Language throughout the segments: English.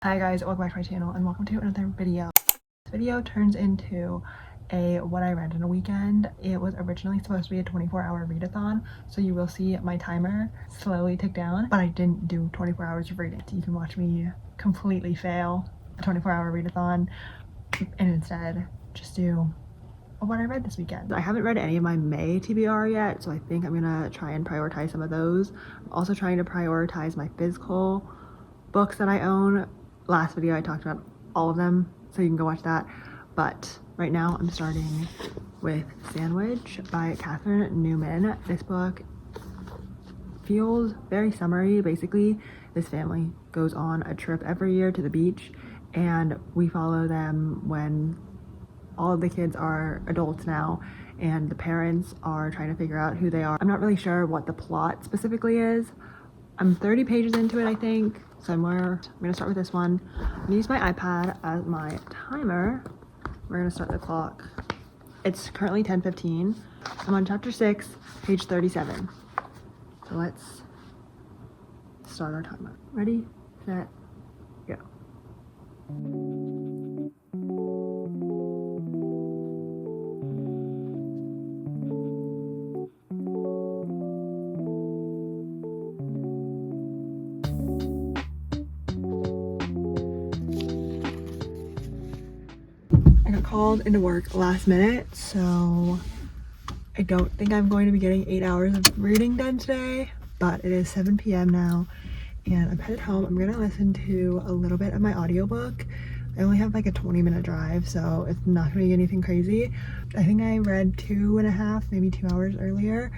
Hi guys, welcome back to my channel and welcome to another video. This video turns into a what I read in a weekend. It was originally supposed to be a 24-hour readathon, so you will see my timer slowly tick down, but I didn't do 24 hours of reading. So you can watch me completely fail a 24-hour readathon and instead just do what I read this weekend. I haven't read any of my May TBR yet, so I think I'm gonna try and prioritize some of those. I'm also trying to prioritize my physical books that I own. Last video I talked about all of them, so you can go watch that. But right now I'm starting with Sandwich by Catherine Newman. This book feels very summery. Basically, this family goes on a trip every year to the beach, and we follow them when all of the kids are adults now and the parents are trying to figure out who they are. I'm not really sure what the plot specifically is. I'm 30 pages into it, I think, somewhere. I'm gonna start with this one. I'm gonna use my iPad as my timer. We're gonna start the clock. It's currently 10:15. I'm on chapter 6, page 37. So let's start our timer. Ready, set, go. I got called into work last minute, so I don't think I'm going to be getting 8 hours of reading done today, but it is 7 p.m. now and I'm headed home. I'm gonna listen to a little bit of my audiobook. I only have like a 20-minute drive, so it's not gonna be anything crazy. I think I read 2.5, maybe 2 hours earlier,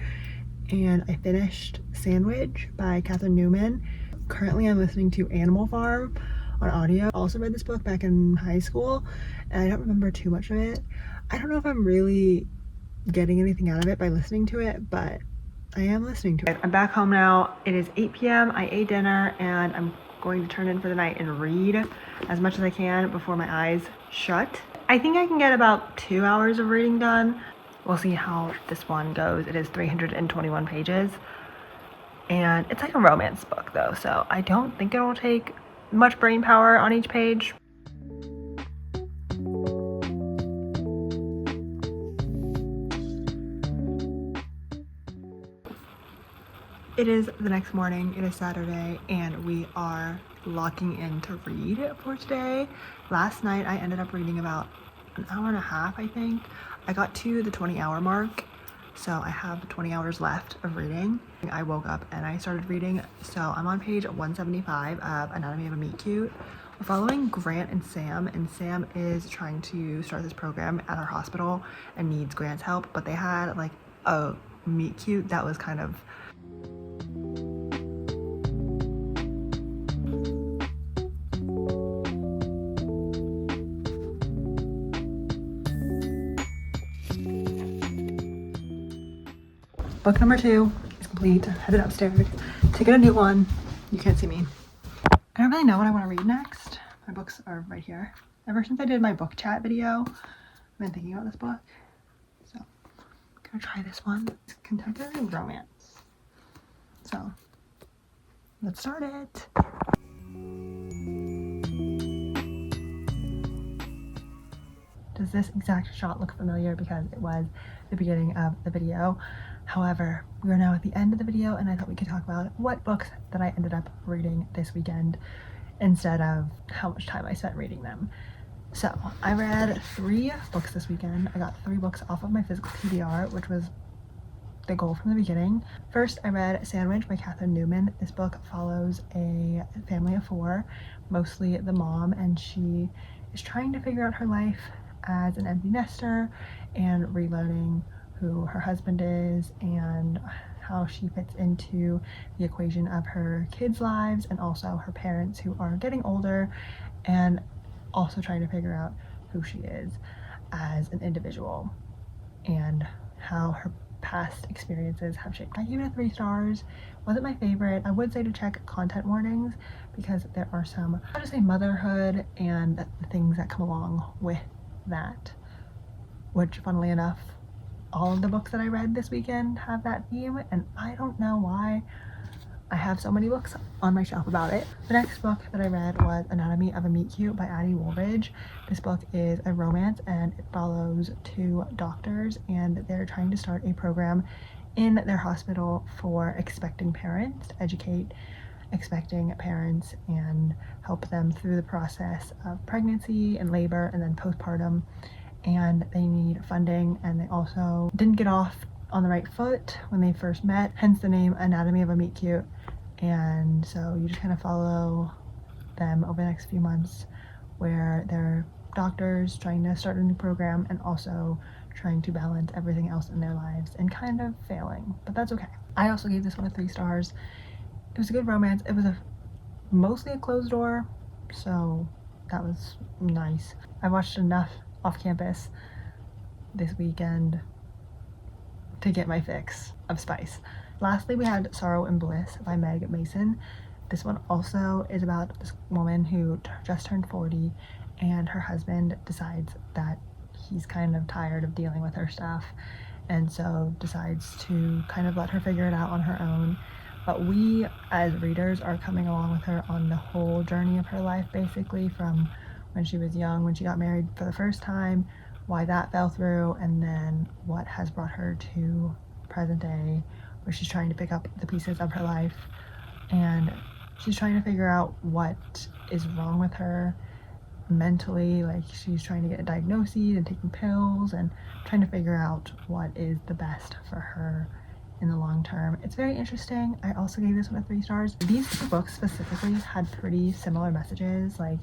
and I finished Sandwich by Catherine Newman. Currently I'm listening to Animal Farm on audio. I also read this book back in high school and I don't remember too much of it. I don't know if I'm really getting anything out of it by listening to it, but I am listening to it. I'm back home now. It is 8 p.m. I ate dinner and I'm going to turn in for the night and read as much as I can before my eyes shut. I think I can get about 2 hours of reading done. We'll see how this one goes. It is 321 pages and it's like a romance book though, so I don't think it'll take much brain power on each page. It is the next morning, it is Saturday, and we are locking in to read for today. Last night I ended up reading about an hour and a half, I think. I got to the 20-hour mark, so I have 20 hours left of reading. I woke up and I started reading, so I'm on page 175 of Anatomy of a Meet Cute. We're following Grant and Sam is trying to start this program at our hospital and needs Grant's help, but they had like a meet cute that was kind of book number 2 is complete. Headed upstairs to get a new one. You can't see me. I don't really know what I want to read next. My books are right here. Ever since I did my book chat video, I've been thinking about this book. So I'm gonna try this one. It's contemporary romance. So let's start it. Does this exact shot look familiar because it was the beginning of the video? However, we are now at the end of the video and I thought we could talk about what books that I ended up reading this weekend instead of how much time I spent reading them. So I read 3 books this weekend. I got 3 books off of my physical TBR, which was the goal from the beginning. First, I read Sandwich by Catherine Newman. This book follows a family of 4, mostly the mom, and she is trying to figure out her life as an empty nester and relearning who her husband is and how she fits into the equation of her kids' lives and also her parents who are getting older, and also trying to figure out who she is as an individual and how her past experiences have shaped. I gave it 3 stars. Wasn't my favorite. I would say to check content warnings because there are some, I'll just say, motherhood and the things that come along with that, which funnily enough all of the books that I read this weekend have that theme, and I don't know why. I have so many books on my shelf about it. The next book that I read was Anatomy of a Meet Cute by Addie Woolridge. This book is a romance and it follows two doctors and they're trying to start a program in their hospital for expecting parents, to educate expecting parents and help them through the process of pregnancy and labor and then postpartum. And they need funding, and they also didn't get off on the right foot when they first met, hence the name Anatomy of a Meet Cute. And so you just kind of follow them over the next few months where they're doctors trying to start a new program and also trying to balance everything else in their lives and kind of failing, but that's okay. I also gave this one a 3 stars. It was a good romance. It was mostly a closed door, so that was nice. I watched enough off campus this weekend to get my fix of spice. Lastly, we had Sorrow and Bliss by Meg Mason. This one also is about this woman who just turned 40 and her husband decides that he's kind of tired of dealing with her stuff and so decides to kind of let her figure it out on her own. But we as readers are coming along with her on the whole journey of her life, basically from when she was young, when she got married for the first time, why that fell through, and then what has brought her to present day where she's trying to pick up the pieces of her life and she's trying to figure out what is wrong with her mentally. Like, she's trying to get diagnoses and taking pills and trying to figure out what is the best for her in the long term. It's very interesting. I also gave this one a 3 stars. These two books specifically had pretty similar messages, like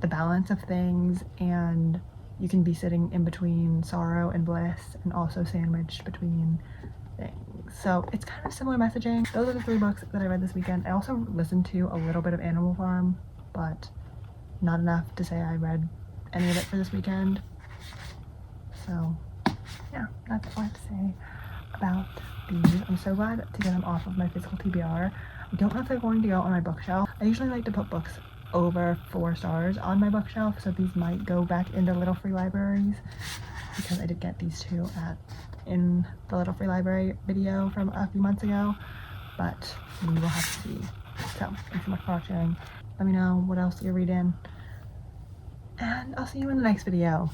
the balance of things, and you can be sitting in between sorrow and bliss and also sandwiched between things. So it's kind of similar messaging. Those are the 3 books that I read this weekend. I also listened to a little bit of Animal Farm, but not enough to say I read any of it for this weekend. So yeah, that's all I have to say about these. I'm so glad to get them off of my physical TBR. I don't know if they're going to go on my bookshelf. I usually like to put books over 4 stars on my bookshelf, so these might go back into Little Free Libraries because I did get these two in the Little Free Library video from a few months ago, but we will have to see. So thanks so much for watching. Let me know what else you're reading, and I'll see you in the next video.